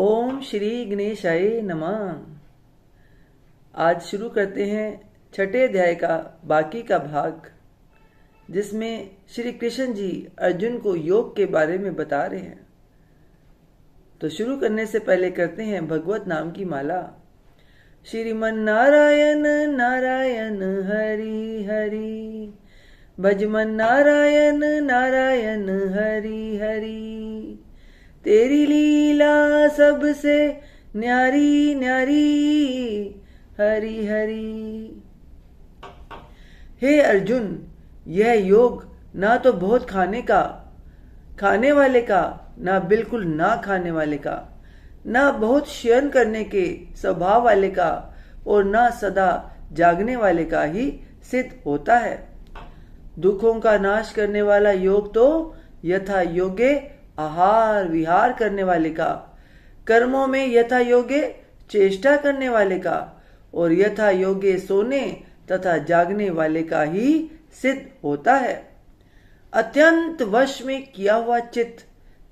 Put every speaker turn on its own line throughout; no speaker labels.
ओम श्री गणेशाय नमः। आज शुरू करते हैं छठे अध्याय का बाकी का भाग, जिसमें श्री कृष्ण जी अर्जुन को योग के बारे में बता रहे हैं। तो शुरू करने से पहले करते हैं भगवत नाम की माला। श्रीमन नारायण नारायण हरि हरि, भजमन नारायण नारायण हरि हरि। तेरी लीला सबसे न्यारी न्यारी, हरि हरि। हे अर्जुन, यह योग ना तो बहुत खाने वाले का, ना बिल्कुल ना खाने वाले का, ना बहुत शयन करने के स्वभाव वाले का, और ना सदा जागने वाले का ही सिद्ध होता है। दुखों का नाश करने वाला योग तो यथा योगे आहार विहार करने वाले का, कर्मों में यथा योगे चेष्टा करने वाले का, और यथा योगे सोने तथा जागने वाले का ही सिद्ध होता है। अत्यंत वश में किया हुआ चित्त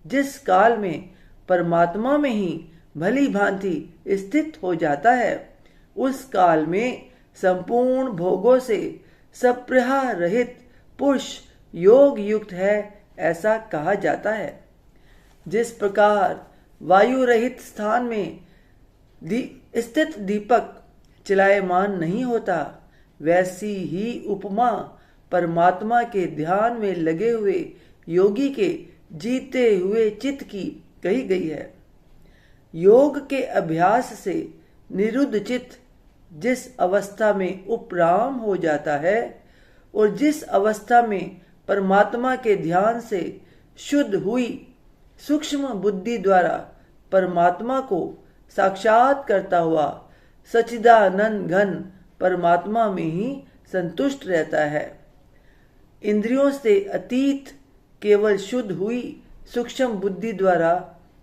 जिस काल में परमात्मा में ही भली भांति स्थित हो जाता है, उस काल में संपूर्ण भोगों से सप्रहा रहित पुरुष योग युक्त है, ऐसा कहा जाता है। जिस प्रकार वायु रहित स्थान में स्थित दीपक चलायमान नहीं होता, वैसी ही उपमा परमात्मा के ध्यान में लगे हुए योगी के जीते हुए चित्त की कही गई है। योग के अभ्यास से निरुद्ध चित्त जिस अवस्था में उपराम हो जाता है, और जिस अवस्था में परमात्मा के ध्यान से शुद्ध हुई सूक्ष्म बुद्धि द्वारा परमात्मा को साक्षात करता हुआ सच्चिदानंद घन परमात्मा में ही संतुष्ट रहता है। इंद्रियों से अतीत केवल शुद्ध हुई सूक्ष्म बुद्धि द्वारा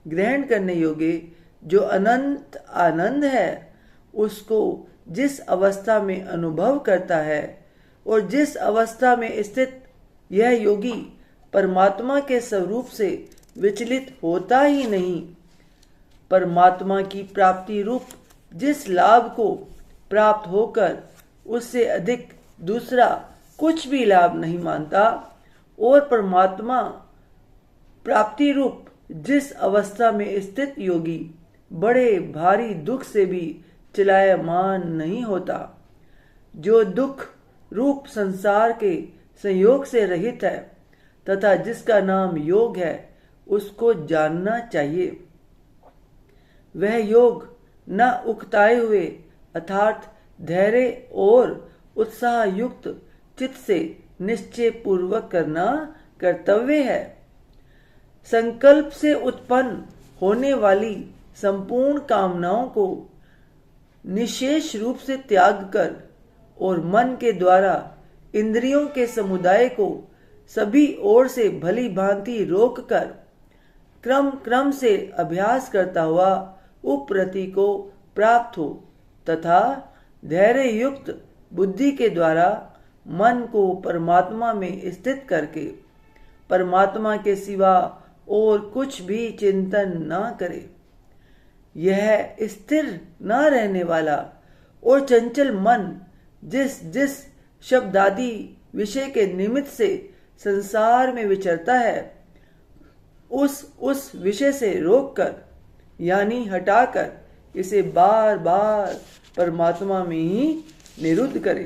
ग्रहण करने योग्य जो अनंत आनंद है, उसको जिस अवस्था में अनुभव करता है, और जिस अवस्था में स्थित यह योगी परमात्मा के स्वरूप से विचलित होता ही नहीं, परमात्मा की प्राप्ति रूप जिस लाभ को प्राप्त होकर उससे अधिक दूसरा कुछ भी लाभ नहीं मानता, और परमात्मा प्राप्ति रूप जिस अवस्था में स्थित योगी बड़े भारी दुख से भी चलायमान नहीं होता, जो दुख रूप संसार के संयोग से रहित है तथा जिसका नाम योग है, उसको जानना चाहिए। वह योग न उकताए हुए अर्थात धैर्य और उत्साह युक्त चित्त से निश्चय पूर्वक करना कर्तव्य है। संकल्प से उत्पन्न होने वाली संपूर्ण कामनाओं को निशेष रूप से त्याग कर और मन के द्वारा इंद्रियों के समुदाय को सभी ओर से भली भांति रोक कर क्रम क्रम से अभ्यास करता हुआ उपरति को प्राप्त हो, तथा धैर्य युक्त बुद्धि के द्वारा मन को परमात्मा में स्थित करके परमात्मा के सिवा और कुछ भी चिंतन न करे। यह स्थिर न रहने वाला और चंचल मन जिस जिस शब्दादि विषय के निमित्त से संसार में विचरता है, उस विषय से रोककर यानी हटाकर इसे बार बार परमात्मा में ही निरुद्ध करे।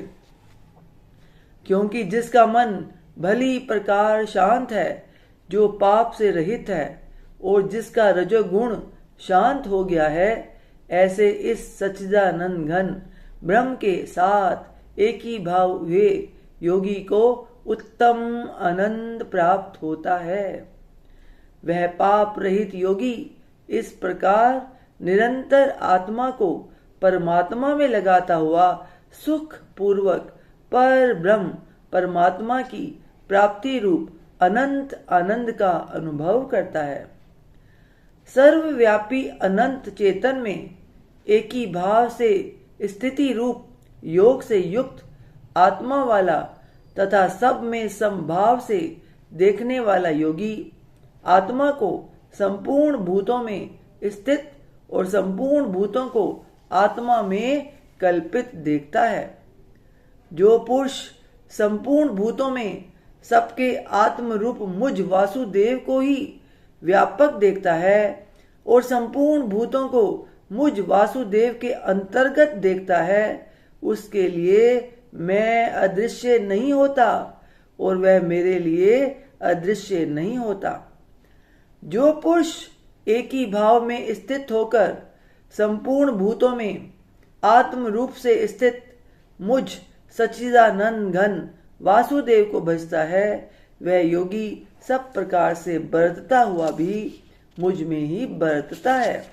क्योंकि जिसका मन भली प्रकार शांत है, जो पाप से रहित है, और जिसका रजोगुण शांत हो गया है, ऐसे इस सच्चिदानंद घन ब्रह्म के साथ एक ही भाव हुए योगी को उत्तम आनंद प्राप्त होता है। वह पाप रहित योगी इस प्रकार निरंतर आत्मा को परमात्मा में लगाता हुआ सुख पूर्वक पर ब्रह्म परमात्मा की प्राप्ति रूप अनंत आनंद का अनुभव करता है। सर्वव्यापी अनंत चेतन में एक ही भाव से स्थिति रूप योग से युक्त आत्मा वाला तथा सब में समभाव से देखने वाला योगी आत्मा को संपूर्ण भूतों में स्थित और संपूर्ण भूतों को आत्मा में कल्पित देखता है। जो पुरुष संपूर्ण भूतों में सबके आत्म रूप मुझ वासुदेव को ही व्यापक देखता है और संपूर्ण भूतों को मुझ वासुदेव के अंतर्गत देखता है, उसके लिए मैं अदृश्य नहीं होता और वह मेरे लिए अदृश्य नहीं होता। जो पुरुष एक ही भाव में स्थित होकर संपूर्ण भूतों में आत्म रूप से स्थित मुझ सच्चिदानंद घन वासुदेव को भजता है, वह योगी सब प्रकार से बरतता हुआ भी मुझ में ही बरतता है।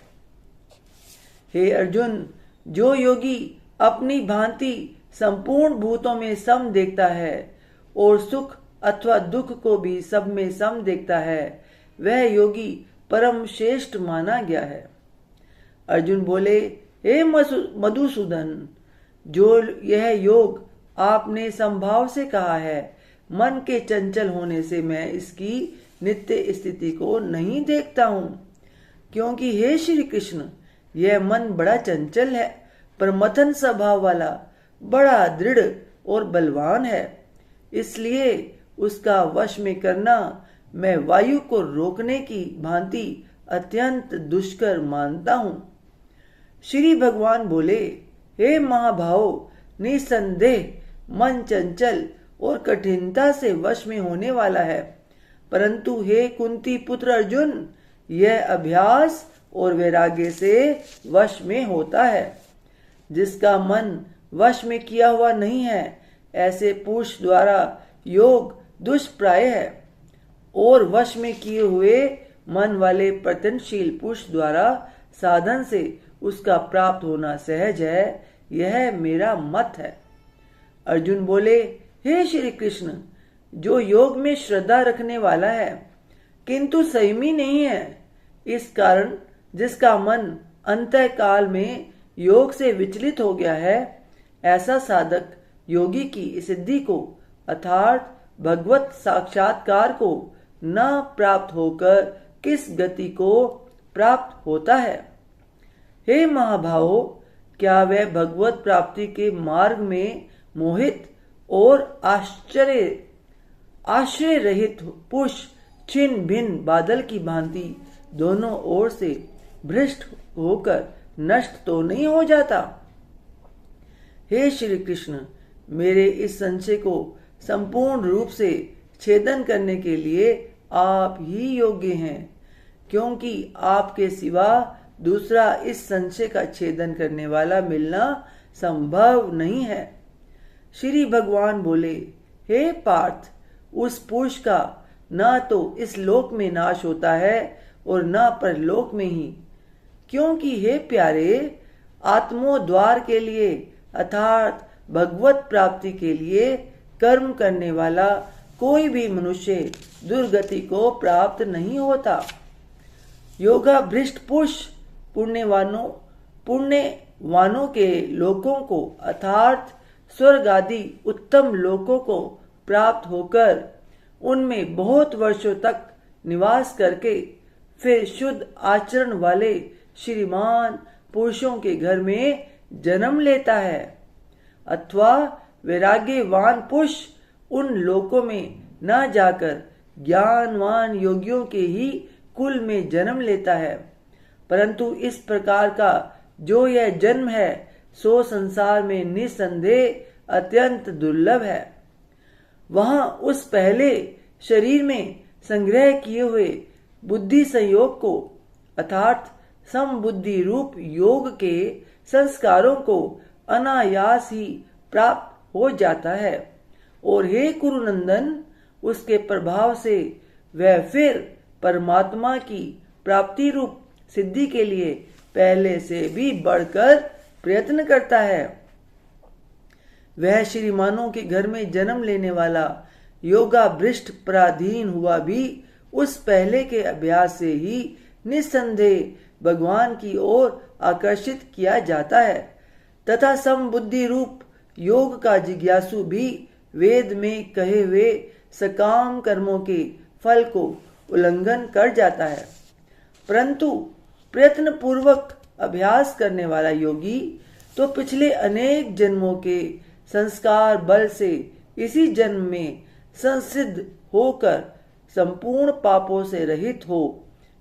हे अर्जुन, जो योगी अपनी भांति संपूर्ण भूतों में सम देखता है और सुख अथवा दुख को भी सब में सम देखता है, वह योगी परम श्रेष्ठ माना गया है। अर्जुन बोले, हे मधुसूदन, जो यह योग आपने संभाव से कहा है, मन के चंचल होने से मैं इसकी नित्य स्थिति को नहीं देखता हूं, क्योंकि हे श्री कृष्ण, यह मन बड़ा चंचल है, पर मथन स्वभाव वाला, बड़ा दृढ़ और बलवान है। इसलिए उसका वश में करना मैं वायु को रोकने की भांति अत्यंत दुष्कर मानता हूं। श्री भगवान बोले, हे महाभाव, निसंदेह मन चंचल और कठिनता से वश में होने वाला है, परंतु हे कुंती पुत्र अर्जुन, यह अभ्यास और वैराग्य से वश में होता है। जिसका मन वश में किया हुआ नहीं है, ऐसे पुरुष द्वारा योग दुष्प्राय है, और वश में किए हुए मन वाले प्रयत्नशील पुरुष द्वारा साधन से उसका प्राप्त होना सहज है। यह मेरा मत है। अर्जुन बोले, हे श्री कृष्ण, जो योग में श्रद्धा रखने वाला है किंतु संयमी नहीं है, इस कारण जिसका मन अंतःकाल में योग से विचलित हो गया है, ऐसा साधक योगी की सिद्धि को अर्थात भगवत साक्षात्कार को न प्राप्त होकर किस गति को प्राप्त होता है। हे महाभावो, क्या वह भगवत प्राप्ति के मार्ग में मोहित और आश्रय रहित पुरुष छिन्न भिन्न बादल की भांति दोनों ओर से भ्रष्ट होकर नष्ट तो नहीं हो जाता? हे श्री कृष्ण, मेरे इस संशय को संपूर्ण रूप से छेदन करने के लिए आप ही योग्य हैं, क्योंकि आपके सिवा दूसरा इस संशय का छेदन करने वाला मिलना संभव नहीं है। श्री भगवान बोले, हे पार्थ, उस पुरुष का न तो इस लोक में नाश होता है और न परलोक में ही, क्योंकि हे प्यारे, आत्मोद्धार के लिए अर्थात भगवत प्राप्ति के लिए कर्म करने वाला कोई भी मनुष्य दुर्गति को प्राप्त नहीं होता। योगा भ्रष्ट पुरुष पुण्यवानों के लोकों को अर्थात स्वर्ग आदि उत्तम लोकों को प्राप्त होकर उनमें बहुत वर्षों तक निवास करके फिर शुद्ध आचरण वाले श्रीमान पुरुषों के घर में जन्म लेता है, अथवा वैराग्यवान पुरुष उन लोकों में न जाकर ज्ञानवान योगियों के ही कुल में जन्म लेता है। परंतु इस प्रकार का जो यह जन्म है, सो संसार में निसंदेह अत्यंत दुर्लभ है। वहां उस पहले शरीर में संग्रह किए हुए बुद्धि संयोग को अर्थात समबुद्धि रूप योग के संस्कारों को अनायास ही प्राप्त हो जाता है, और हे कुरुनंदन, उसके प्रभाव से वह फिर परमात्मा की प्राप्ति रूप सिद्धि के लिए पहले से भी बढ़कर प्रयत्न करता है। वह श्रीमानों के घर में जन्म लेने वाला योगा भ्रष्ट पराधीन हुआ भी उस पहले के अभ्यास से ही निस्संदेह भगवान की ओर आकर्षित किया जाता है, तथा समबुद्धि रूप योग का जिज्ञासु भी वेद में कहे हुए सकाम कर्मों के फल को उल्लंघन कर जाता है, परंतु प्रयत्न पूर्वक अभ्यास करने वाला योगी तो पिछले अनेक जन्मों के संस्कार बल से इसी जन्म में संसिद्ध होकर संपूर्ण पापों से रहित हो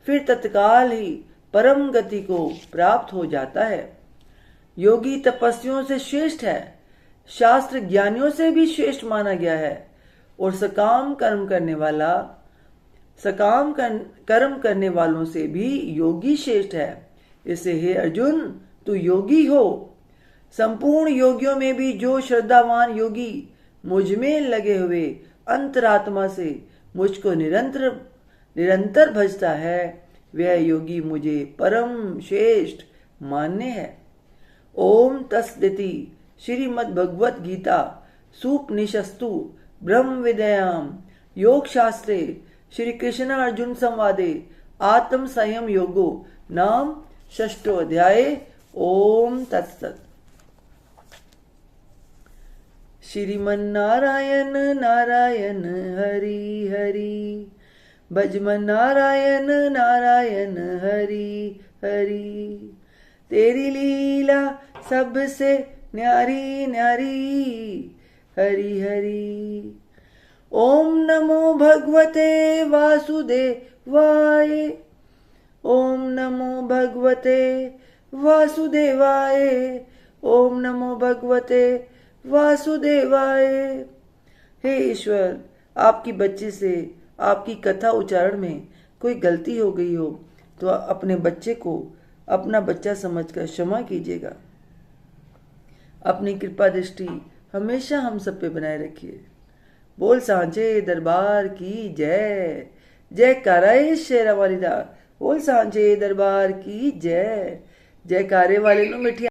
फिर तत्काल ही परम गति को प्राप्त हो जाता है। योगी तपस्वियों से श्रेष्ठ है, शास्त्र ज्ञानियों से भी श्रेष्ठ माना गया है और सकाम कर्म करने वालों से भी योगी श्रेष्ठ है। इसे हे अर्जुन तू योगी हो। संपूर्ण योगियों में भी जो श्रद्धावान योगी मुझ में लगे हुए अंतरात्मा से मुझको निरंतर भजता है वह योगी मुझे परम श्रेष्ठ मान्य है। ओम तस्दिति श्रीमद् भगवत गीता सुपनिषस्तु ब्रह्म विद्यायाम योग शास्त्रे श्री कृष्ण अर्जुन संवादे आत्म संयम योगो नाम षष्ठो अध्याय। ओम तत्सत। श्रीमन्नारायण नारायण हरि हरि भजमन नारायण नारायण हरि हरि। तेरी लीला सबसे न्यारी न्यारी हरि हरि। ओम नमो भगवते वासुदेवाय। ओम नमो भगवते वासुदेवाय। ओम नमो भगवते वासुदेवाय। हे ईश्वर, आपकी बच्चे से आपकी कथा उच्चारण में कोई गलती हो गई हो तो अपने बच्चे को अपना बच्चा समझकर क्षमा कीजिएगा। अपनी कृपा दृष्टि हमेशा हम सब पे बनाए रखिए। बोल सांचे दरबार की जय। जय काराए शेरा वाली दा। बोल सांचे दरबार की जय। जय कारे वाले नु मिठिया।